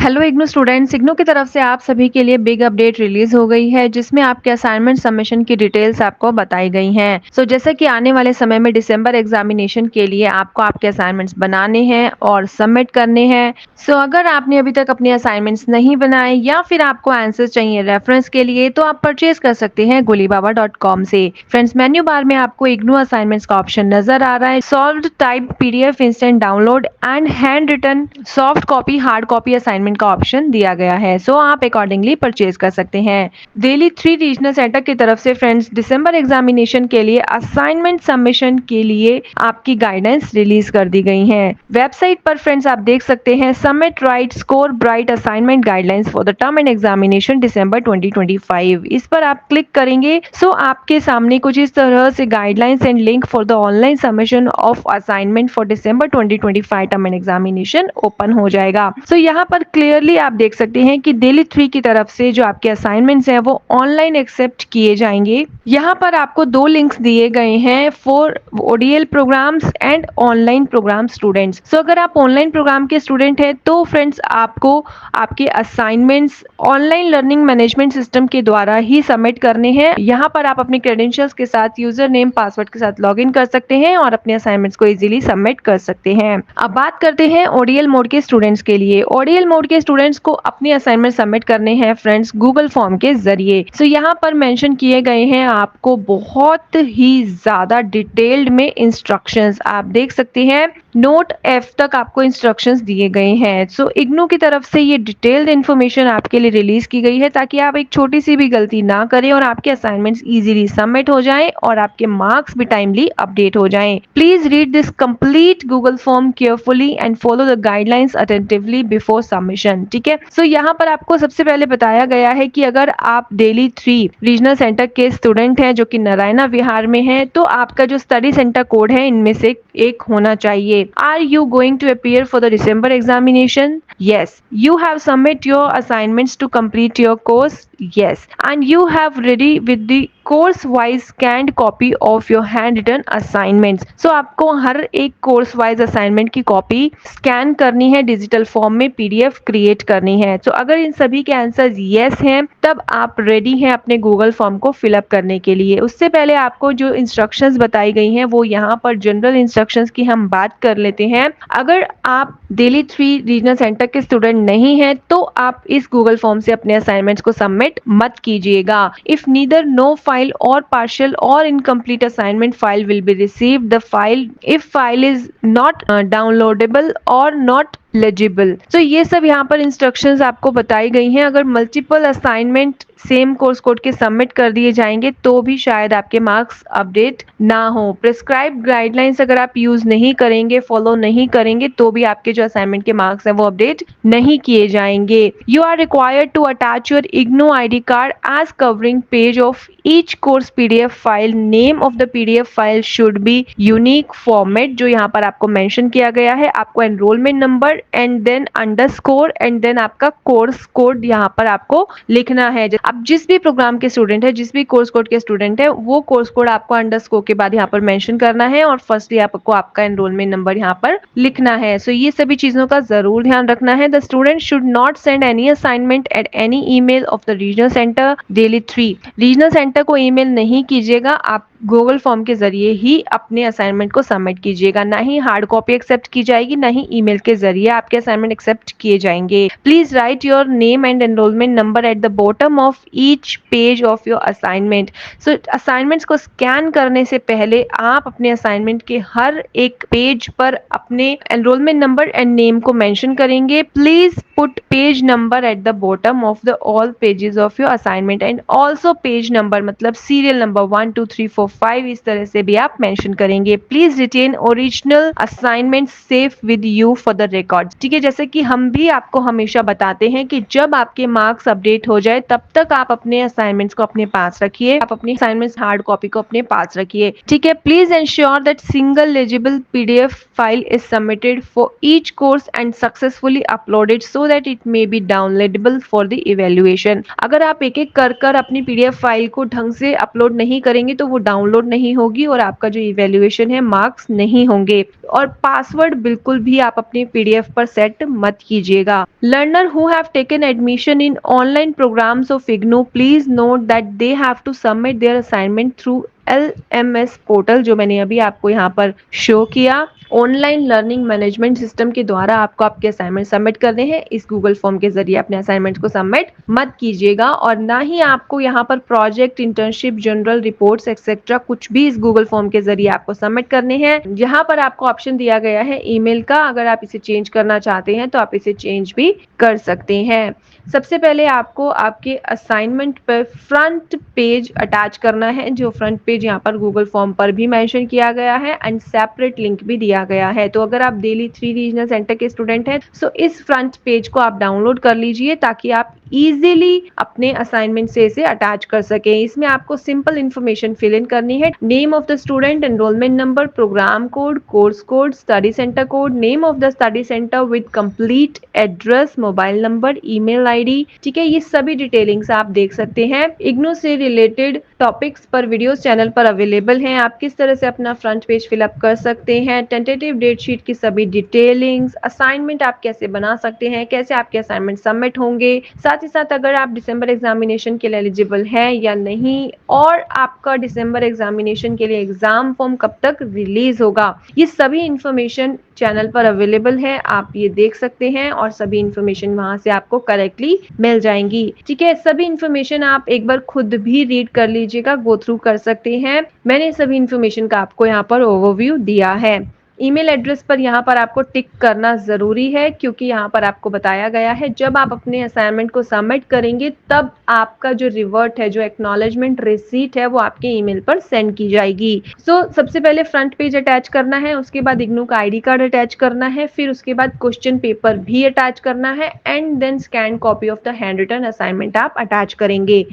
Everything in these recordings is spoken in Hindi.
हेलो इग्नू स्टूडेंट्स, इग्नू की तरफ से आप सभी के लिए बिग अपडेट रिलीज हो गई है जिसमें आपके असाइनमेंट सबमिशन की डिटेल्स आपको बताई गई हैं। जैसे कि आने वाले समय में दिसंबर एग्जामिनेशन के लिए आपको आपके असाइनमेंट्स बनाने हैं और सबमिट करने हैं। अगर आपने अभी तक अपने असाइनमेंट्स नहीं बनाए या फिर आपको आंसर चाहिए रेफरेंस के लिए तो आप परचेज कर सकते हैं golibaba.com से। फ्रेंड्स, मेन्यू बार में आपको इग्नू असाइनमेंट्स का ऑप्शन नजर आ रहा है। Solved type PDF instant download and handwritten soft copy hard copy assignment का ऑप्शन दिया गया है। आप अकॉर्डिंगली परचेज कर सकते हैं। दिल्ली 3 रीजनल सेंटर की तरफ से फ्रेंड्स दिसंबर एग्जामिनेशन के लिए असाइनमेंट सबमिशन के लिए आपकी गाइडेंस रिलीज कर दी गई है। वेबसाइट पर फ्रेंड्स आप देख सकते हैं submit right score bright assignment guidelines for the term end examination December 2025। इस पर आप क्लिक करेंगे आपके सामने कुछ इस तरह से guidelines and link for the online submission of assignment for December 2025 term end examination open हो जाएगा। यहाँ पर क्लियरली आप देख सकते हैं कि दिल्ली 3 की तरफ से जो आपके असाइनमेंट्स हैं वो ऑनलाइन एक्सेप्ट किए जाएंगे। यहाँ पर आपको 2 लिंक्स दिए गए हैं for ODL programmes and online programme students. अगर आप ऑनलाइन प्रोग्राम के स्टूडेंट हैं तो फ्रेंड्स आपको आपके assignments online learning management system के द्वारा ही सबमिट करने हैं। यहाँ पर आप अपने क्रेडेंशियल्स के साथ यूजर नेम पासवर्ड के साथ लॉग इन कर सकते हैं और अपने असाइनमेंट्स को इजीली सबमिट कर सकते हैं। अब बात करते हैं ओडीएल मोड के स्टूडेंट्स के लिए। ओडीएल मोड के स्टूडेंट्स को अपने असाइनमेंट सबमिट करने हैं फ्रेंड्स गूगल फॉर्म के जरिए। यहाँ पर मेंशन किए गए हैं आपको बहुत ही ज्यादा डिटेल्ड में इंस्ट्रक्शंस। आप देख सकते हैं नोट एफ तक आपको इंस्ट्रक्शंस दिए गए हैं। इग्नू की तरफ से ये डिटेल्ड इन्फॉर्मेशन आपके लिए रिलीज की गई है ताकि आप एक छोटी सी भी गलती ना करें और आपके असाइनमेंट्स इजीली सबमिट हो जाएं और आपके मार्क्स भी टाइमली अपडेट हो जाएं। Please read this complete Google form carefully and follow the guidelines attentively before submission. ठीक है, यहाँ पर आपको सबसे पहले बताया गया है कि अगर आप दिल्ली 3 रीजनल सेंटर के स्टूडेंट हैं जो कि नारायणा विहार में है तो आपका जो स्टडी सेंटर कोड है इनमें से एक होना चाहिए। Are you going to appear for the December examination? Yes. You have submit your assignments to complete your course? Yes. And you have ready with the course wise scanned copy of your handwritten assignments. आपको हर एक कोर्स वाइज असाइनमेंट की कॉपी स्कैन करनी है, डिजिटल फॉर्म में पीडीएफ क्रिएट करनी है। अगर इन सभी के आंसर्स यस हैं तब आप रेडी हैं अपने गूगल फॉर्म को फिलअप करने के लिए। उससे पहले आपको जो इंस्ट्रक्शंस बताई गई हैं वो यहाँ पर जनरल इंस्ट्रक्शंस की हम बात कर लेते हैं। अगर आप दिल्ली 3 रीजनल सेंटर के स्टूडेंट नहीं हैं तो आप इस गूगल फॉर्म से अपने असाइनमेंट्स को सबमिट मत कीजिएगा। If neither no file or partial or incomplete assignment file will be received the file if file is not downloadable or not legible। ये सब यहाँ पर इंस्ट्रक्शंस आपको बताई गई हैं। अगर multiple assignment same course code के सबमिट कर दिए जाएंगे तो भी शायद आपके मार्क्स अपडेट ना हो। प्रिस्क्राइब गाइडलाइंस अगर आप यूज नहीं करेंगे, फॉलो नहीं करेंगे तो भी आपके जो असाइनमेंट के मार्क्स हैं वो अपडेट नहीं किए जाएंगे। You are required to attach your IGNOU ID card as covering page of each course PDF file. Name of the PDF file should be unique format जो यहाँ पर आपको मेंशन किया गया है। आपको enrolment number and then underscore and then आपका कोर्स कोड यहाँ पर आपको लिखना है। आप जिस भी प्रोग्राम के स्टूडेंट है, जिस भी कोर्स कोड के स्टूडेंट है, वो कोर्स कोड आपको अंडरस्कोर के बाद यहाँ पर मेंशन करना है और फर्स्टली आपको आपका एनरोलमेंट नंबर यहाँ पर लिखना है। ये सभी चीजों का जरूर ध्यान रखना है। The student should not send any assignment at any email of the regional centre Delhi 3। Regional centre को ईमेल नहीं कीजिएगा, आप गूगल फॉर्म के जरिए ही अपने असाइनमेंट को सबमिट कीजिएगा। ना ही हार्ड कॉपी एक्सेप्ट की जाएगी, ना ही ईमेल के जरिए आपके असाइनमेंट एक्सेप्ट किए जाएंगे। Please right your name and enrolment number at the bottom of each page of your assignment. Assignments को स्कैन करने से पहले आप अपने असाइनमेंट के हर एक पेज पर अपने एनरोलमेंट नंबर एंड नेम को मेंशन करेंगे। Please put page number at the bottom of the all pages of your assignment and also page number मतलब सीरियल नंबर 1 2 3 4 5 इस तरह से भी आप मेंशन करेंगे। Please retain original assignment safe with you for the record. ठीक है, जैसे कि हम भी आपको हमेशा बताते हैं कि जब आपके मार्क्स अपडेट हो जाए तब तक आप अपने असाइनमेंट्स को अपने पास रखिए, आप अपनी असाइनमेंट्स हार्ड कॉपी को अपने पास रखिए। ठीक है, please ensure that single legible PDF file is submitted for each course and successfully uploaded so that it may be downloadable for the evaluation. अगर आप एक एक कर अपनी पीडीएफ फाइल को ढंग से अपलोड नहीं करेंगे तो वो डाउनलोड नहीं होगी और आपका जो इवेल्युएशन है मार्क्स नहीं होंगे। और पासवर्ड बिल्कुल भी आप अपने पीडीएफ PDF पर सेट मत कीजिएगा। Learner who have taken admission in online programmes of IGNOU, please note that they have to submit their assignment through LMS portal, जो मैंने अभी आपको यहाँ पर शो किया। ऑनलाइन लर्निंग मैनेजमेंट सिस्टम के द्वारा आपको आपके असाइनमेंट सबमिट करने हैं। इस गूगल फॉर्म के जरिए अपने असाइनमेंट को सबमिट मत कीजिएगा, और ना ही आपको यहाँ पर project, internship, general reports etcetera कुछ भी इस गूगल फॉर्म के जरिए आपको सबमिट करने हैं। यहाँ पर आपको ऑप्शन दिया गया है ईमेल का, अगर आप इसे चेंज करना चाहते हैं तो आप इसे चेंज भी कर सकते हैं। सबसे पहले आपको आपके असाइनमेंट पर फ्रंट पेज अटैच करना है, जो फ्रंट पेज यहाँ पर गूगल फॉर्म पर भी मेंशन किया गया है एंड सेपरेट लिंक भी दिया गया है। तो अगर आप दिल्ली 3 रीजनल सेंटर के स्टूडेंट हैं तो इस फ्रंट पेज को आप डाउनलोड कर लीजिए, ताकि आप इजीली अपने असाइनमेंट से इसे अटैच कर सकें। इसमें आपको सिंपल इंफॉर्मेशन फिल इन करनी है। Name of the student, enrolment number, programme code, course code, study centre code, name of the study centre with complete address, mobile number, email ID. ठीक है, ये सभी डिटेलिंग्स आप देख सकते हैं। इग्नू से रिलेटेड टॉपिक्स पर वीडियोस चैनल पर अवेलेबल हैं। आप किस तरह से अपना फ्रंट पेज फिलअप कर सकते हैं, टेंटेटिव डेट शीट की सभी डिटेलिंग्स, असाइनमेंट आप कैसे बना सकते हैं, कैसे आपके असाइनमेंट सबमिट होंगे, साथ ही साथ अगर आप दिसंबर एग्जामिनेशन के लिए एलिजिबल हैं या नहीं, और आपका दिसंबर एग्जामिनेशन के लिए एग्जाम फॉर्म कब तक रिलीज होगा, ये सभी इंफॉर्मेशन चैनल पर अवेलेबल है। आप ये देख सकते हैं और सभी इंफॉर्मेशन वहां से आपको करेक्टली मिल जाएंगी। ठीक है, सभी इंफॉर्मेशन आप एक बार खुद भी रीड कर लीजिएगा, गो थ्रू कर सकते हैं। मैंने सभी इंफॉर्मेशन का आपको यहाँ पर ओवरव्यू दिया है। ईमेल एड्रेस पर यहाँ पर आपको टिक करना जरूरी है, क्योंकि यहाँ पर आपको बताया गया है जब आप अपने असाइनमेंट को सबमिट करेंगे तब आपका जो रिवर्ट है, जो एक्नॉलेजमेंट रिसीट है, वो आपके ईमेल पर सेंड की जाएगी। सबसे पहले फ्रंट पेज अटैच करना है, उसके बाद इग्नू का आईडी कार्ड अटैच करना है, फिर उसके बाद क्वेश्चन पेपर भी अटैच करना है, and then scan copy of the handwritten assignment आप अटैच करेंगे।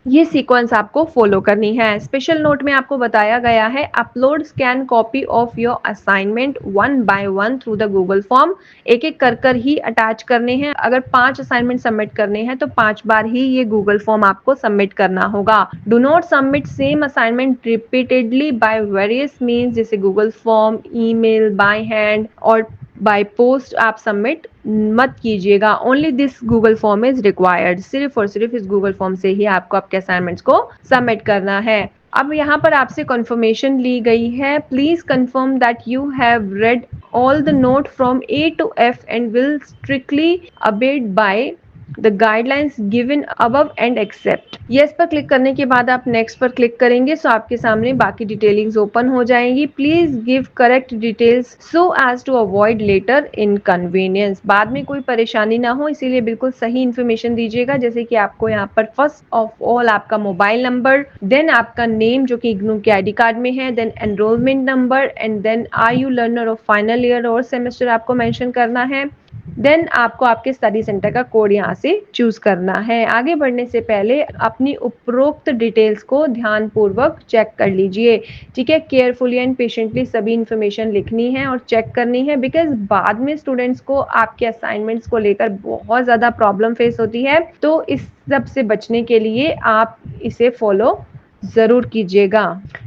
ये सीक्वेंस आपको फॉलो करनी है। स्पेशल नोट में आपको बताया गया है upload scan copy of your assignment 1 by 1 through the Google form. एक एक कर ही अटैच करने हैं। अगर 5 असाइनमेंट सबमिट करने हैं तो 5 बार ही ये गूगल फॉर्म आपको सबमिट करना होगा। Do not submit same assignment repeatedly by various means, जैसे Google form, email, by hand और बाय पोस्ट आप सबमिट मत कीजिएगा। Only this Google form is required. सिर्फ और सिर्फ इस गूगल फॉर्म से ही आपको आपके असाइनमेंट्स को सबमिट करना है। अब यहाँ पर आपसे कंफर्मेशन ली गई है। Please confirm that you have read all the note from A to F and will strictly abide by the guidelines given above and accept. Yes पर क्लिक करने के बाद आप नेक्स्ट पर क्लिक करेंगे, सो आपके सामने बाकी डिटेलिंग्स ओपन हो जाएंगी। Please give correct details so as to avoid later inconvenience. बाद में कोई परेशानी ना हो, इसीलिए बिल्कुल सही इन्फॉर्मेशन दीजिएगा। जैसे कि आपको यहाँ पर फर्स्ट ऑफ ऑल आपका मोबाइल नंबर, देन आपका नेम जो कि इग्नू के आईडी कार्ड में है, then enrolment number, and then are you learner of final year और सेमेस्टर आपको मेंशन करना है। देन आपको आपके स्टडी सेंटर का कोड यहाँ से चूज करना है। आगे बढ़ने से पहले अपनी उपरोक्त डिटेल्स को ध्यान पूर्वक चेक कर लीजिए। ठीक है, केयरफुली एंड पेशेंटली सभी इंफॉर्मेशन लिखनी है और चेक करनी है, बिकॉज बाद में स्टूडेंट्स को आपके असाइनमेंट्स को लेकर बहुत ज्यादा प्रॉब्लम फेस होती है। तो इस सब से बचने के लिए आप इसे फॉलो जरूर कीजिएगा।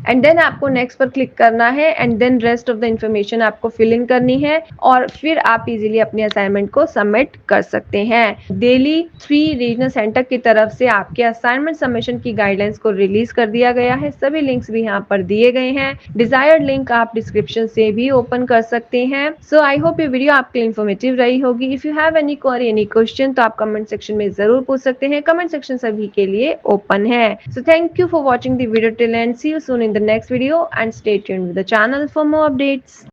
एंड देन आपको नेक्स्ट पर क्लिक करना है, and then rest of the information आपको फिल इन करनी है, और फिर आप इजीली अपने असाइनमेंट को सबमिट कर सकते हैं। दिल्ली 3 रीजनल सेंटर की तरफ से आपके असाइनमेंट सबमिशन की गाइडलाइंस को रिलीज कर दिया गया है। सभी लिंक्स भी यहाँ पर दिए गए हैं। डिजायर्ड लिंक आप डिस्क्रिप्शन से भी ओपन कर सकते हैं। सो आई होप ये वीडियो आपके लिए इंफॉर्मेटिव रही होगी। If you have any query, any question, तो आप कमेंट सेक्शन में जरूर पूछ सकते हैं। कमेंट सेक्शन सभी के लिए ओपन है। So thank you for watching the video till end. See you soon in the next video and stay tuned with the channel for more updates.